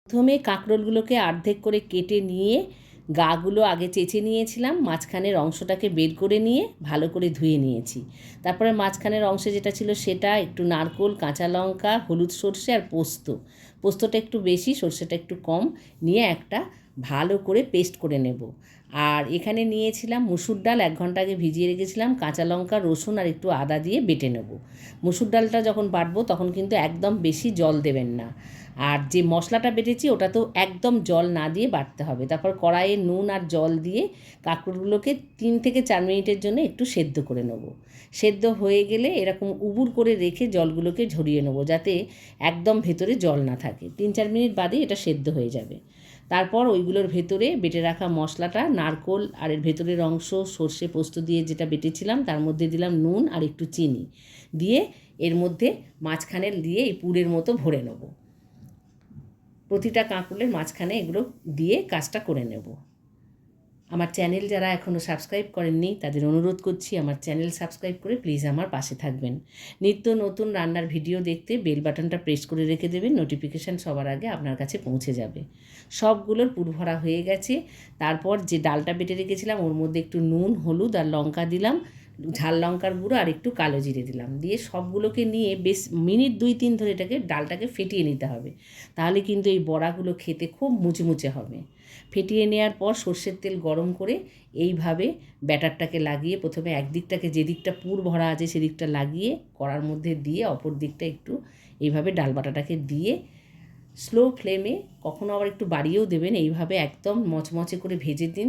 প্রথমে কাঁকরোলগুলোকে অর্ধেক করে কেটে নিয়ে গাগুলো আগে চেঁচে নিয়েছিলাম, মাঝখানের অংশটাকে বের করে নিয়ে ভালো করে ধুয়ে নিয়েছি। তারপরে মাঝখানের অংশে যেটা ছিল সেটা একটু নারকোল, কাঁচা লঙ্কা, হলুদ, সর্ষে আর পোস্তটা একটু বেশি, সর্ষেটা একটু কম নিয়ে একটা ভালো করে পেস্ট করে নেব। আর এখানে নিয়েছিলাম মুসুর ডাল, 1 ঘন্টা আগে ভিজিয়ে রেখেছিলাম, কাঁচা লঙ্কা, রসুন আর একটু আদা দিয়ে বেটে নেব। মুসুর ডালটা যখন বাটবো তখন কিন্তু একদম বেশি জল দেবেন না। আর যে মশলাটা বেটেছি ওটাতেও একদম জল না দিয়ে বাটতে হবে। তারপর কড়াইয়ে নুন আর জল দিয়ে কাঁকরোলগুলোকে 3 থেকে 4 মিনিটের জন্য একটু সেদ্ধ করে নেব। সেদ্ধ হয়ে গেলে এরকম উবুর করে রেখে জলগুলোকে ঝরিয়ে নেব, যাতে একদম ভেতরে জল না থাকে। 3-4 মিনিট বাদেই এটা সেদ্ধ হয়ে যাবে। তারপর ওইগুলোর ভেতরে বেটে রাখা মশলাটা, নারকোল আর এর ভেতরের অংশ, সর্ষে পোস্ত দিয়ে যেটা বেটেছিলাম তার মধ্যে দিলাম নুন আর একটু চিনি দিয়ে এর মধ্যে মাঝখানে দিয়ে এই পুরের মতো ভরে নেব। প্রতিটা কাঁকরোলের মাঝখানে এগুলো দিয়ে কাজটা করে নেব। আমার চ্যানেল যারা এখনও সাবস্ক্রাইব করেননি তাদের অনুরোধ করছি আমার চ্যানেল সাবস্ক্রাইব করে প্লিজ আমার পাশে থাকবেন। নিত্য নতুন রান্নার ভিডিও দেখতে বেল বাটনটা প্রেস করে রেখে দেবেন, নোটিফিকেশান সবার আগে আপনার কাছে পৌঁছে যাবে। সবগুলোর পুর ভরা হয়ে গেছে। তারপর যে ডালটা বেটে রেখেছিলাম ওর মধ্যে একটু নুন, হলুদ আর লঙ্কা দিলাম, ঝাল লঙ্কার গুঁড়ো আর একটু কালো জিরে দিলাম, দিয়ে সবগুলোকে নিয়ে বেশ মিনিট 2-3 ধরে ডালটাকে ফেটিয়ে নিতে হবে। তাহলে কিন্তু এই বড়াগুলো খেতে খুব মুচমুচে হবে। ফেটিয়ে নেওয়ার পর সর্ষের তেল গরম করে এইভাবে ব্যাটারটাকে লাগিয়ে প্রথমে একদিকটাকে, যে দিকটা পুর ভরা আছে সেদিকটা লাগিয়ে কড়ার মধ্যে দিয়ে অপর দিকটা একটু এইভাবে ডাল বাটাটাকে দিয়ে স্লো ফ্লেমে, কখনো আবার একটু বাড়িয়েও দেবেন, এইভাবে একদম মচমচে করে ভেজে দিন।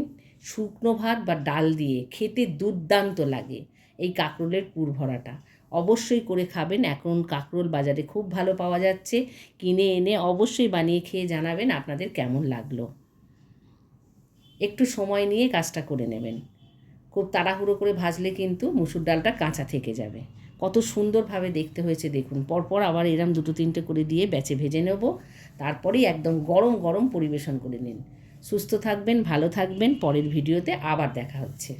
শুকনো ভাত বা ডাল দিয়ে খেতে দুর্দান্ত লাগে এই কাঁকরোলের পুর ভরাটা। অবশ্যই করে খাবেন। এখন কাঁকরোল বাজারে খুব ভালো পাওয়া যাচ্ছে, কিনে এনে অবশ্যই বানিয়ে খেয়ে জানাবেন আপনাদের কেমন লাগলো। একটু সময় নিয়ে কাজটা করে নেবেন। খুব তাড়াহুড়ো করে ভাজলে কিন্তু মুসুর ডালটা কাঁচা থেকে যাবে। কত সুন্দরভাবে দেখতে হয়েছে দেখুন। পরপর আবার এরম 2-3টে করে দিয়ে ব্যাচে ভেজে নেব। তারপরেই একদম গরম গরম পরিবেশন করে নিন। সুস্থ থাকবেন, ভালো থাকবেন। পরের ভিডিওতে আবার দেখা হচ্ছে।